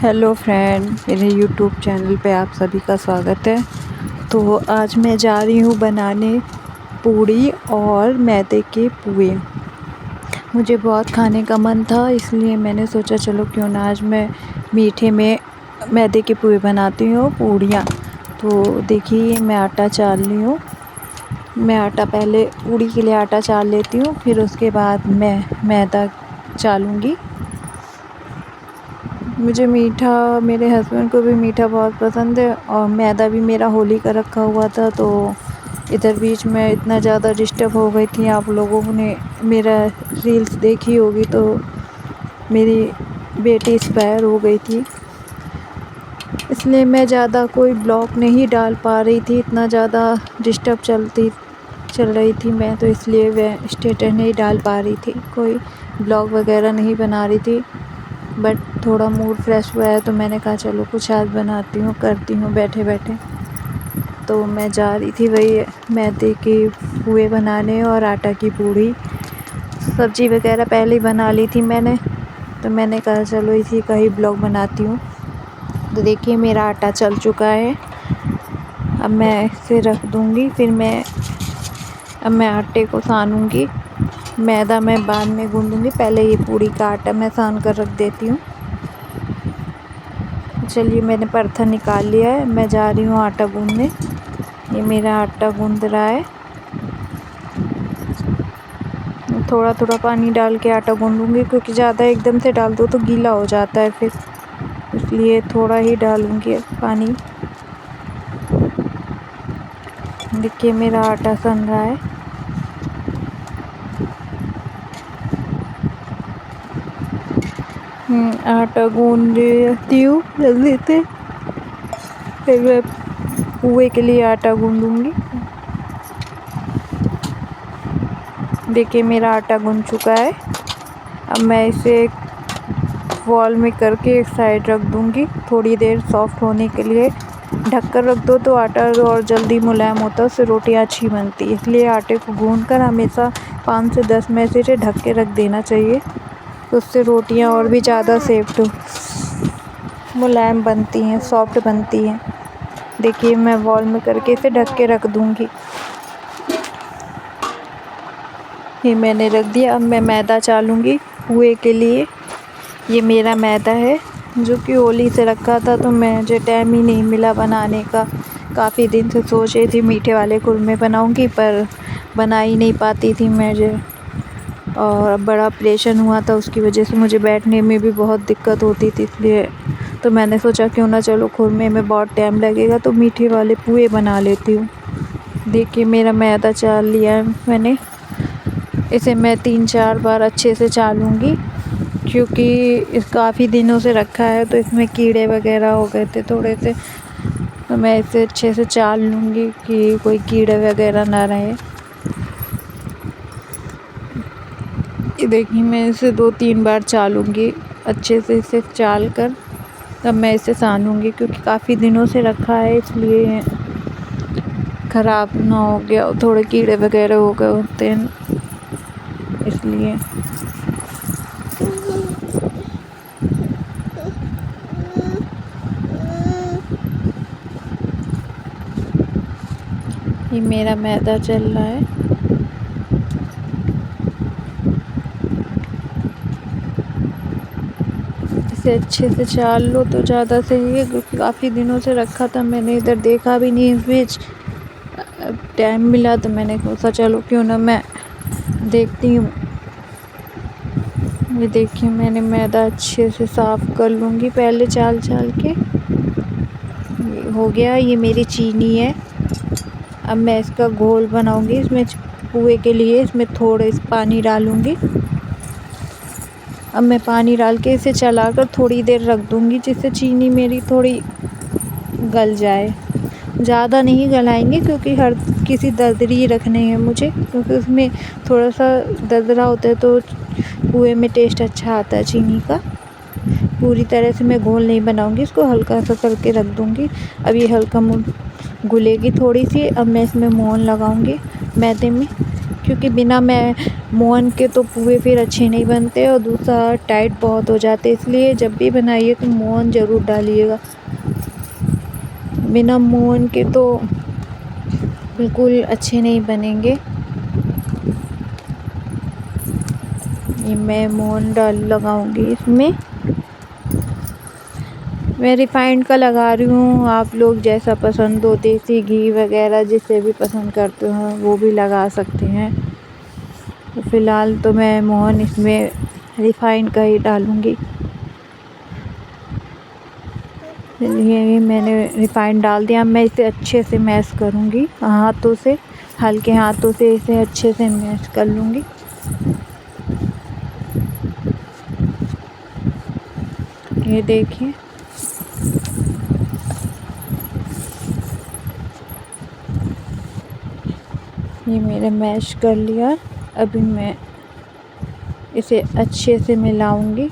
Hello friend, मेरे YouTube channel पे आप सभी का स्वागत है। तो आज मैं जा रही हूँ बनाने पूड़ी और मैदे के पुए। मुझे बहुत खाने का मन था, इसलिए मैंने सोचा चलो क्यों ना आज मैं मीठे में मैदे के पुए बनाती हूँ, पूड़ियाँ। तो देखिए मैं आटा चाल रही हूँ। मैं आटा पहले पूड़ी के लिए आटा चाल लेती हूँ, फिर उसके बाद मैं मैदा चालूँगी। मुझे मीठा, मेरे हस्बैंड को भी मीठा बहुत पसंद है और मैदा भी मेरा होली का रखा हुआ था। तो इधर बीच में इतना ज़्यादा डिस्टर्ब हो गई थी। आप लोगों ने मेरा रील्स देखी होगी तो मेरी बेटी एक्सपायर हो गई थी, इसलिए मैं ज़्यादा कोई ब्लॉग नहीं डाल पा रही थी। इतना ज़्यादा डिस्टर्ब चल रही थी मैं, तो इसलिए वह स्टेटस नहीं डाल पा रही थी, कोई ब्लॉग वगैरह नहीं बना रही थी। बट थोड़ा मूड फ्रेश हुआ है तो मैंने कहा चलो कुछ आज बनाती हूँ, करती हूँ बैठे बैठे। तो मैं जा रही थी वही मैदे के पुए बनाने और आटा की पूड़ी। सब्ज़ी वगैरह पहले ही बना ली थी मैंने, तो मैंने कहा चलो इसी का ही ब्लॉग बनाती हूँ। तो देखिए मेरा आटा चल चुका है। अब मैं इसे रख दूँगी, फिर अब मैं आटे को सानूँगी। मैदा मैं बाद में गूँधूँगी, पहले ये पूड़ी का आटा मैं सान कर रख देती हूँ। चलिए मैंने पराठा निकाल लिया है, मैं जा रही हूँ आटा गूँधने। ये मेरा आटा गूँध रहा है। थोड़ा थोड़ा पानी डाल के आटा गूँधूँगी, क्योंकि ज़्यादा एकदम से डाल दो तो गीला हो जाता है फिर, इसलिए थोड़ा ही डालूँगी पानी। देखिए मेरा आटा सन रहा है। आटा गूँध लेती हूँ जल्दी से, फिर मैं पुए के लिए आटा गूँधूँगी। देखिए मेरा आटा गूँध चुका है। अब मैं इसे वॉल में करके एक साइड रख दूँगी थोड़ी देर सॉफ्ट होने के लिए। ढक कर रख दो तो आटा और जल्दी मुलायम होता है, उससे रोटियाँ अच्छी बनती है। इसलिए आटे को गूँध कर हमेशा 5 से 10 मिनट से ढक के रख देना चाहिए, तो उससे रोटियाँ और भी ज़्यादा मुलायम बनती हैं, सॉफ्ट बनती हैं। देखिए मैं वॉल में करके इसे ढक के रख दूँगी। ये मैंने रख दिया। अब मैं मैदा चालूँगी पुए के लिए। ये मेरा मैदा है जो कि होली से रखा था, तो मुझे टाइम ही नहीं मिला बनाने का। काफ़ी दिन से सोच रही थी मीठे वाले खुरमे बनाऊँगी, पर बना ही नहीं पाती थी मुझे, और बड़ा ऑपरेशन हुआ था, उसकी वजह से मुझे बैठने में भी बहुत दिक्कत होती थी। इसलिए तो मैंने सोचा क्यों ना चलो खुरमे में बहुत टाइम लगेगा तो मीठे वाले पुए बना लेती हूँ। देखिए मेरा मैदा चाल लिया है मैंने। इसे मैं 3-4 बार अच्छे से चालूँगी, क्योंकि इस काफ़ी दिनों से रखा है तो इसमें कीड़े वगैरह हो गए थे थोड़े से, तो मैं इसे अच्छे से चाल लूँगी कि कोई कीड़े वगैरह ना रहे। ये देखिए मैं इसे 2-3 बार चालूँगी अच्छे से, इसे चाल कर तब मैं इसे सानूँगी, क्योंकि काफ़ी दिनों से रखा है इसलिए ख़राब ना हो गया, थोड़े कीड़े वगैरह हो गए होते हैं इसलिए। ये मेरा मैदा चल रहा है। इसे अच्छे से चाल लो तो ज़्यादा सही है, क्योंकि काफ़ी दिनों से रखा था मैंने, इधर देखा भी नहीं इस बीच। टाइम मिला तो मैंने सोचा चलो क्यों ना मैं देखती हूँ। ये देखिए मैंने मैदा अच्छे से साफ़ कर लूँगी पहले चाल के। ये हो गया। ये मेरी चीनी है। अब मैं इसका घोल बनाऊँगी। इसमें पुए के लिए इसमें थोड़े पानी डालूँगी। अब मैं पानी डाल के इसे चलाकर थोड़ी देर रख दूँगी, जिससे चीनी मेरी थोड़ी गल जाए। ज़्यादा नहीं गलाएंगे, क्योंकि हर किसी दरदरी रखने हैं मुझे, क्योंकि उसमें थोड़ा सा दरदरा होता है तो पुए में टेस्ट अच्छा आता है चीनी का। पूरी तरह से मैं घोल नहीं बनाऊँगी, इसको हल्का सा करके रख दूँगी। अब ये हल्का घुलेगी थोड़ी सी। अब मैं इसमें मोहन लगाऊँगी मैदे में। क्योंकि बिना मैं मोहन के तो पुए फिर अच्छे नहीं बनते और दूसरा टाइट बहुत हो जाते, इसलिए जब भी बनाइए तो मोहन ज़रूर डालिएगा। बिना मोहन के तो बिल्कुल अच्छे नहीं बनेंगे। ये मैं मोहन लगाऊंगी इसमें। मैं रिफाइंड का लगा रही हूँ, आप लोग जैसा पसंद हो, देसी घी वगैरह जिसे भी पसंद करते हो वो भी लगा सकते हैं। तो फ़िलहाल तो मैं मोहन इसमें रिफाइंड का ही डालूँगी। चलिए मैंने रिफाइंड डाल दिया। मैं इसे अच्छे से मैश करूँगी हाथों से, हल्के हाथों से इसे अच्छे से मैश कर लूँगी। ये देखिए ये मैंने मैश कर लिया। अभी मैं इसे अच्छे से मिलाऊंगी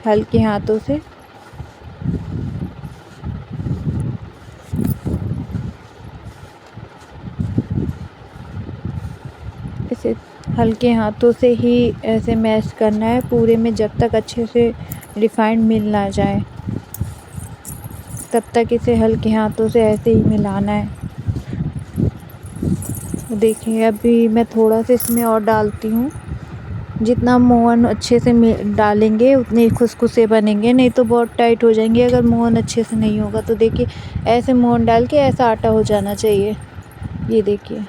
हल्के हाथों से। इसे हल्के हाथों से ही ऐसे मैश करना है पूरे में, जब तक अच्छे से रिफाइंड मिल ना जाए तब तक इसे हल्के हाथों से ऐसे ही मिलाना है। देखिए अभी मैं थोड़ा सा इसमें और डालती हूँ। जितना मोहन अच्छे से डालेंगे उतने खुसखुसे बनेंगे, नहीं तो बहुत टाइट हो जाएंगे अगर मोहन अच्छे से नहीं होगा। तो देखिए ऐसे मोहन डाल के ऐसा आटा हो जाना चाहिए। ये देखिए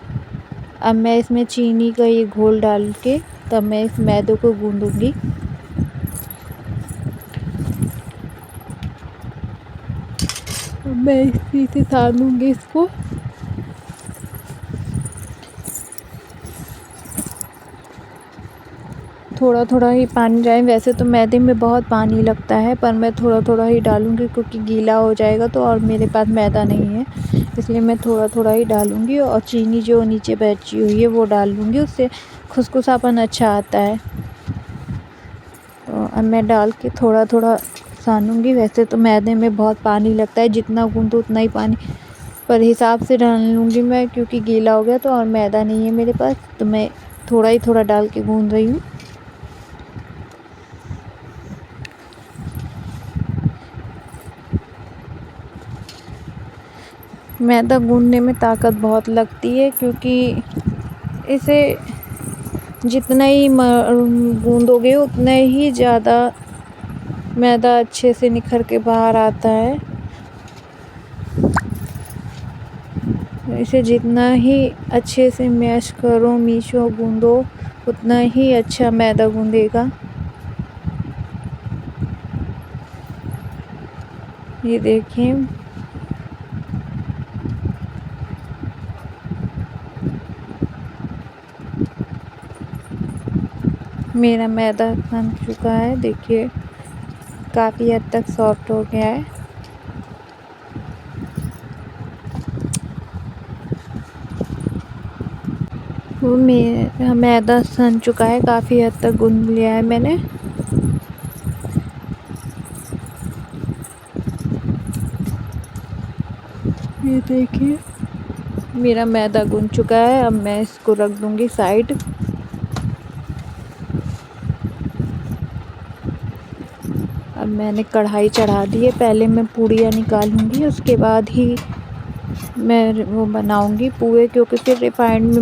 अब मैं इसमें चीनी का ये घोल डाल के तब मैं इस मैदे को गूंदूंगी। मैं इसी से सानूंगी इसको। थोड़ा थोड़ा ही पानी डालें, वैसे तो मैदे में बहुत पानी लगता है पर मैं थोड़ा थोड़ा ही डालूंगी क्योंकि गीला हो जाएगा तो, और मेरे पास मैदा नहीं है इसलिए मैं थोड़ा थोड़ा ही डालूंगी। और चीनी जो नीचे बैठी हुई है वो डाल लूँगी, उससे खुसखुसापन अच्छा आता है। तो अब मैं डाल के थोड़ा थोड़ा सानूंगी। वैसे तो मैदे में बहुत पानी लगता है, जितना गूंदो उतना ही पानी पर हिसाब से डाल लूँगी मैं, क्योंकि गीला हो गया तो और मैदा नहीं है मेरे पास तो मैं थोड़ा ही थोड़ा डाल के गूंद रही हूँ। मैदा गूंदने में ताकत बहुत लगती है, क्योंकि इसे जितना ही गूंदोगे उतना ही ज़्यादा मैदा अच्छे से निखर के बाहर आता है। इसे जितना ही अच्छे से मैश करो, मीशो गूंदो, उतना ही अच्छा मैदा गूंदेगा। ये देखिए मेरा मैदा बन चुका है। देखिए काफ़ी हद तक सॉफ्ट हो गया है। वो मेरा मैदा सन चुका है, काफ़ी हद तक गूंद लिया है मैंने। ये देखिए मेरा मैदा गूंद चुका है। अब मैं इसको रख दूंगी साइड। अब मैंने कढ़ाई चढ़ा दी है, पहले मैं पूड़ियाँ निकालूंगी उसके बाद ही मैं वो बनाऊंगी पुए, क्योंकि फिर रिफाइंड में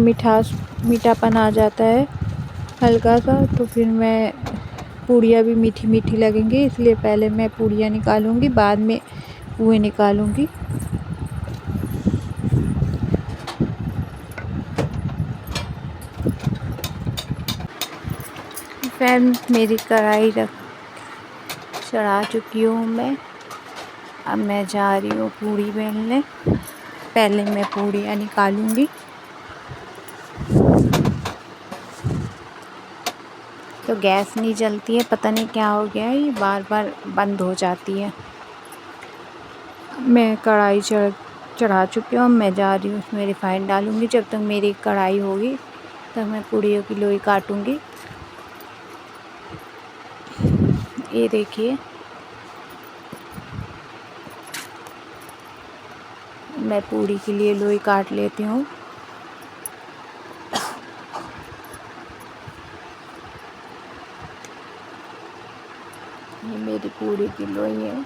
मीठापन आ जाता है हल्का सा, तो फिर मैं पूड़ियाँ भी मीठी मीठी लगेंगी, इसलिए पहले मैं पूड़ियाँ निकालूंगी बाद में पुए निकालूंगी। फिर मेरी कढ़ाई चढ़ा चुकी हूँ मैं। अब मैं जा रही हूँ पूड़ी बेलने। पहले मैं पूड़ियाँ निकालूंगी। तो गैस नहीं जलती है, पता नहीं क्या हो गया है, ये बार बार बंद हो जाती है। मैं कढ़ाई चढ़ा चुकी हूँ। मैं जा रही हूँ उसमें रिफाइंड डालूंगी। जब तक मेरी कढ़ाई होगी तब मैं पूड़ियों की लोई काटूंगी। ये देखिए मैं पूड़ी के लिए लोई काट लेती हूँ। पूड़ी की लोई है।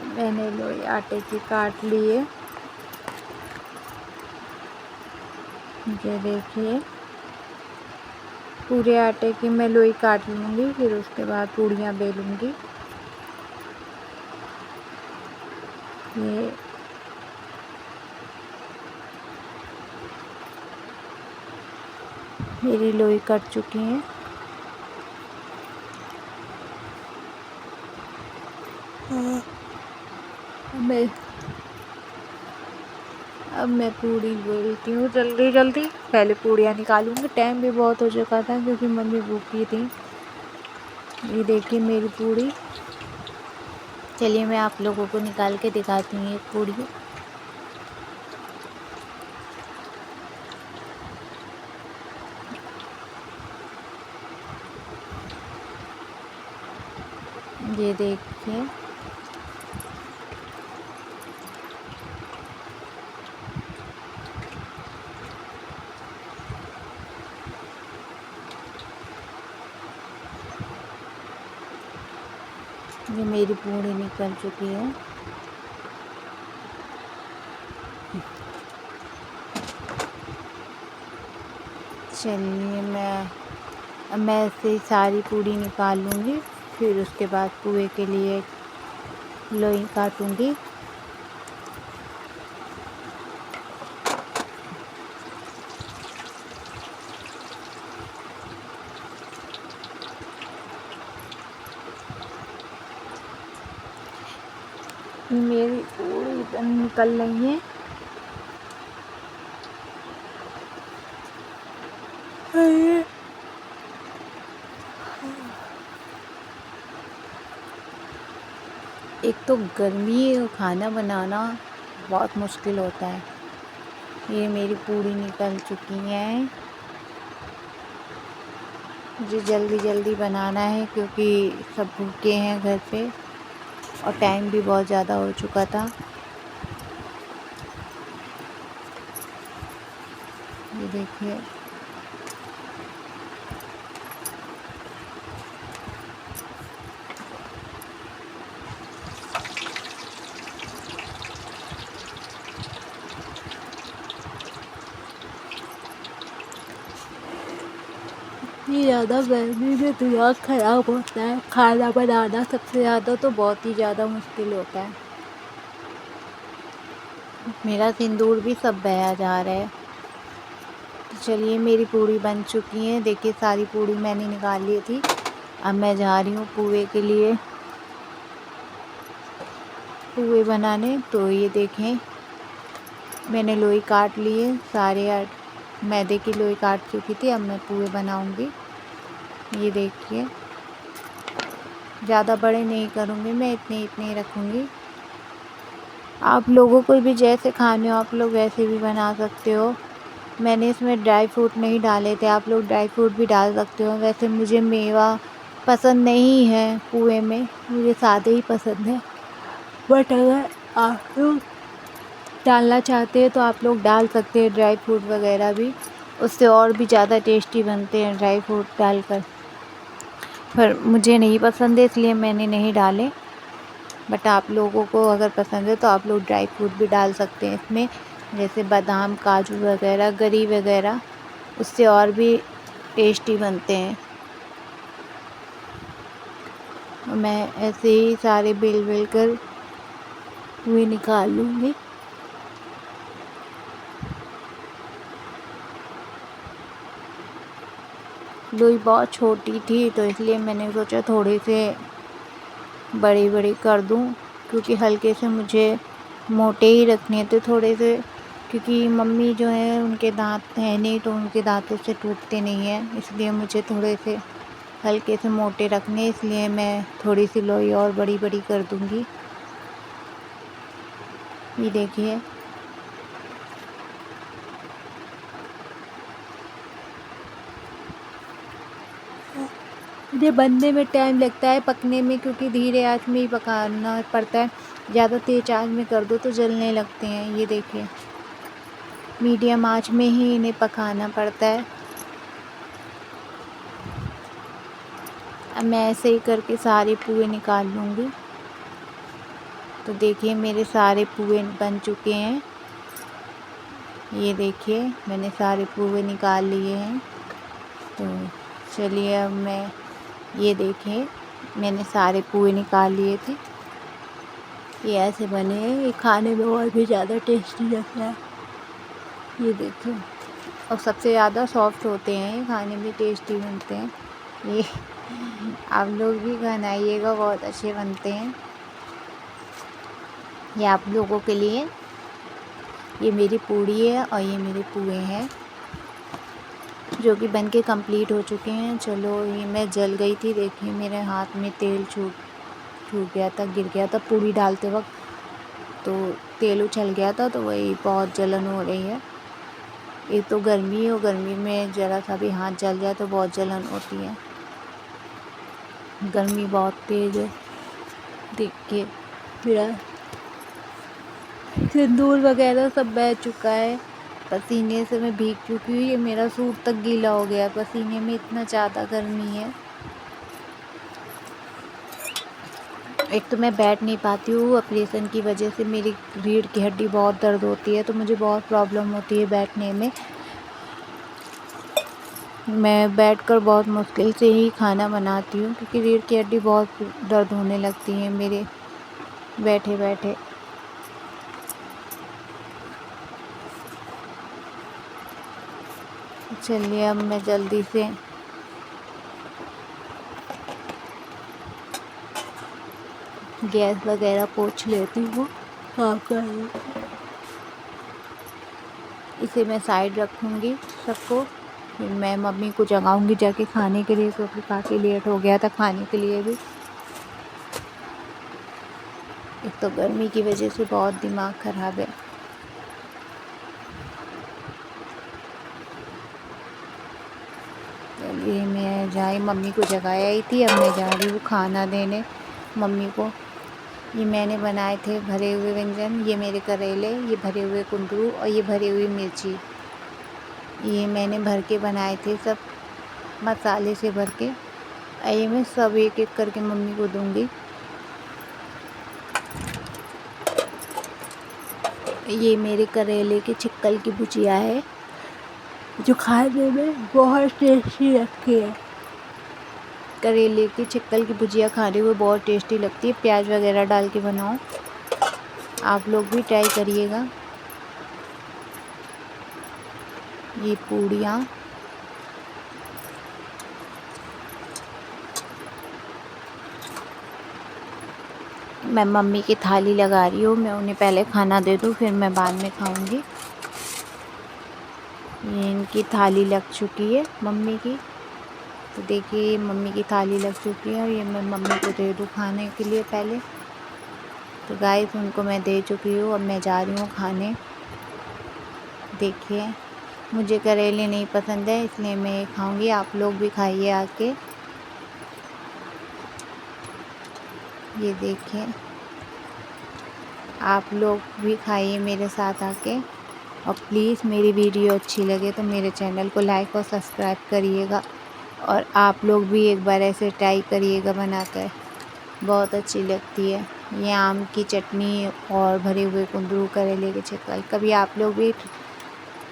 मैंने लोई आटे की काट ली है। ये देखिए, पूरे आटे की मैं लोई काट लूँगी, फिर उसके बाद पूड़ियाँ बेलूँगी। ये मेरी लोई कट चुकी है। मैं अब मैं पूड़ी बेलती हूँ जल्दी जल्दी। पहले पूड़ियाँ निकालूंगी, टाइम भी बहुत हो चुका था क्योंकि मम्मी भूखी थी। ये देखिए मेरी पूड़ी। चलिए मैं आप लोगों को निकाल के दिखाती हूँ एक पूड़ी। ये देखिए, ये मेरी पूड़ी निकल चुकी है। चलिए मैं ऐसे सारी पूड़ी निकाल लूँगी, फिर उसके बाद पुए के लिए लोई काटूँगी। मेरी पूड़ी निकल रही है। एक तो गर्मी और खाना बनाना बहुत मुश्किल होता है। ये मेरी पूड़ी निकल चुकी है। मुझे जल्दी जल्दी बनाना है क्योंकि सब भूखे हैं घर पे और टाइम भी बहुत ज़्यादा हो चुका था। ये देखिए, इतनी ज़्यादा गर्मी में दिमाग ख़राब होता है। खाना बनाना सबसे ज़्यादा तो बहुत ही ज़्यादा मुश्किल होता है। मेरा सिंदूर भी सब बहा जा रहा है। तो चलिए मेरी पूड़ी बन चुकी है। देखिए सारी पूड़ी मैंने निकाल ली थी। अब मैं जा रही हूँ पुए के लिए, पुए बनाने। तो ये देखें, मैंने लोई काट ली है। सारे मैदे की लोई काट चुकी थी। अब मैं पुए बनाऊँगी। ये देखिए, ज़्यादा बड़े नहीं करूँगी मैं, इतने ही रखूँगी। आप लोगों को भी जैसे खाने हो आप लोग वैसे भी बना सकते हो। मैंने इसमें ड्राई फ्रूट नहीं डाले थे, आप लोग ड्राई फ्रूट भी डाल सकते हो। वैसे मुझे मेवा पसंद नहीं है पुए में, मुझे सादे ही पसंद है। बट अगर आप लोग डालना चाहते हैं तो आप लोग डाल सकते हैं ड्राई फ्रूट वगैरह भी, उससे और भी ज़्यादा टेस्टी बनते हैं ड्राई फ्रूट डालकर। पर मुझे नहीं पसंद है इसलिए मैंने नहीं डाले। बट आप लोगों को अगर पसंद है तो आप लोग ड्राई फ्रूट भी डाल सकते हैं इसमें, जैसे बादाम, काजू वगैरह, गरी वगैरह, उससे और भी टेस्टी बनते हैं। मैं ऐसे ही सारे बेल कर हुए निकाल लूँगी। लोई बहुत छोटी थी तो इसलिए मैंने सोचा थोड़े से बड़ी कर दूँ, क्योंकि हल्के से मुझे मोटे ही रखने थे थोड़े से, क्योंकि मम्मी जो है उनके दांत हैं नहीं तो उनके दांतों से टूटते नहीं हैं, इसलिए मुझे थोड़े से हल्के से मोटे रखने, इसलिए मैं थोड़ी सी लोई और बड़ी कर दूँगी। ये देखिए, ये बनने में टाइम लगता है, पकने में, क्योंकि धीरे आंच में ही पकाना पड़ता है। ज़्यादा तेज़ आंच में कर दो तो जलने लगते हैं। ये देखिए, मीडियम आंच में ही इन्हें पकाना पड़ता है। अब मैं ऐसे ही करके सारे पुए निकाल लूँगी। तो देखिए मेरे सारे पुए बन चुके हैं। ये देखिए मैंने सारे पुए निकाल लिए हैं। तो चलिए अब मैं ये देखिए मैंने सारे पुए निकाल लिए थे। ये ऐसे बने हैं, ये खाने में और भी ज़्यादा टेस्टी लगता है। ये देखिए और सबसे ज़्यादा सॉफ्ट होते हैं, ये खाने में टेस्टी बनते हैं। ये आप लोग भी बनाइएगा, बहुत अच्छे बनते हैं। ये आप लोगों के लिए ये मेरी पूड़ी है और ये मेरे पुए हैं जो कि बनके कंप्लीट हो चुके हैं। चलो ये मैं जल गई थी, देखिए मेरे हाथ में तेल छूट गया था, गिर गया था पूड़ी डालते वक्त, तो तेल उछल गया था, तो वही बहुत जलन हो रही है। एक तो गर्मी है और गर्मी में ज़रा सा भी हाथ जल जाए तो बहुत जलन होती है। गर्मी बहुत तेज़ है। देखिए मेरा सिंदूर वगैरह सब बह चुका है, पसीने से मैं भीग चुकी हूँ। ये मेरा सूट तक गीला हो गया पसीने में, इतना ज़्यादा गर्मी है। एक तो मैं बैठ नहीं पाती हूँ, ऑपरेशन की वजह से मेरी रीढ़ की हड्डी बहुत दर्द होती है, तो मुझे बहुत प्रॉब्लम होती है बैठने में। मैं बैठकर बहुत मुश्किल से ही खाना बनाती हूँ क्योंकि रीढ़ की हड्डी बहुत दर्द होने लगती है मेरे बैठे बैठे। चलिए अब मैं जल्दी से गैस वगैरह पोंछ लेती हूँ। इसे मैं साइड रखूँगी सबको, फिर मैं मम्मी को जगाऊँगी जाके खाने के लिए, क्योंकि काफ़ी लेट हो गया था खाने के लिए भी। एक तो गर्मी की वजह से बहुत दिमाग ख़राब है। चलिए मैं मम्मी को जगाया ही थी, अब मैं जा रही हूँ खाना देने मम्मी को। ये मैंने बनाए थे भरे हुए व्यंजन, ये मेरे करेले, ये भरे हुए कुंदरू और ये भरी हुई मिर्ची। ये मैंने भर के बनाए थे सब मसाले से भर के। ये मैं सब एक एक करके मम्मी को दूँगी। ये मेरे करेले की छिक्कल की भुजिया है जो खाने में बहुत टेस्टी लगती है। करेले की छिक्कल की भुजिया खाने में बहुत टेस्टी लगती है, प्याज वगैरह डाल के बनाओ। आप लोग भी ट्राई करिएगा। ये पूड़ियाँ मैं मम्मी की थाली लगा रही हूँ, मैं उन्हें पहले खाना दे दूँ फिर मैं बाद में खाऊंगी। ये इनकी थाली लग चुकी है मम्मी की, तो देखिए मम्मी की थाली लग चुकी है और ये मैं मम्मी को दे दूँ खाने के लिए पहले। तो गाइस उनको मैं दे चुकी हूँ, अब मैं जा रही हूँ खाने। देखिए मुझे करेले नहीं पसंद है इसलिए मैं ये खाऊंगी, आप लोग भी खाइए आके। ये देखिए आप लोग भी खाइए मेरे साथ आके, और प्लीज़ मेरी वीडियो अच्छी लगे तो मेरे चैनल को लाइक और सब्सक्राइब करिएगा, और आप लोग भी एक बार ऐसे ट्राई करिएगा बनाकर, बहुत अच्छी लगती है। ये आम की चटनी और भरे हुए कुंदरू करेले के छिक्कल, कभी आप लोग भी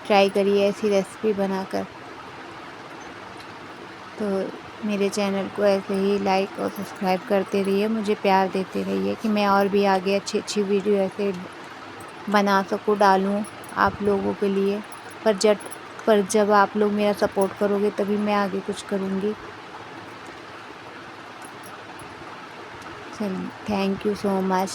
ट्राई करिए ऐसी रेसिपी बनाकर। तो मेरे चैनल को ऐसे ही लाइक और सब्सक्राइब करते रहिए, मुझे प्यार देते रहिए कि मैं और भी आगे अच्छी अच्छी वीडियो ऐसे बना सकूँ, डालूँ आप लोगों के लिए। पर जब आप लोग मेरा सपोर्ट करोगे तभी मैं आगे कुछ करूँगी। चलिए थैंक यू सो मच।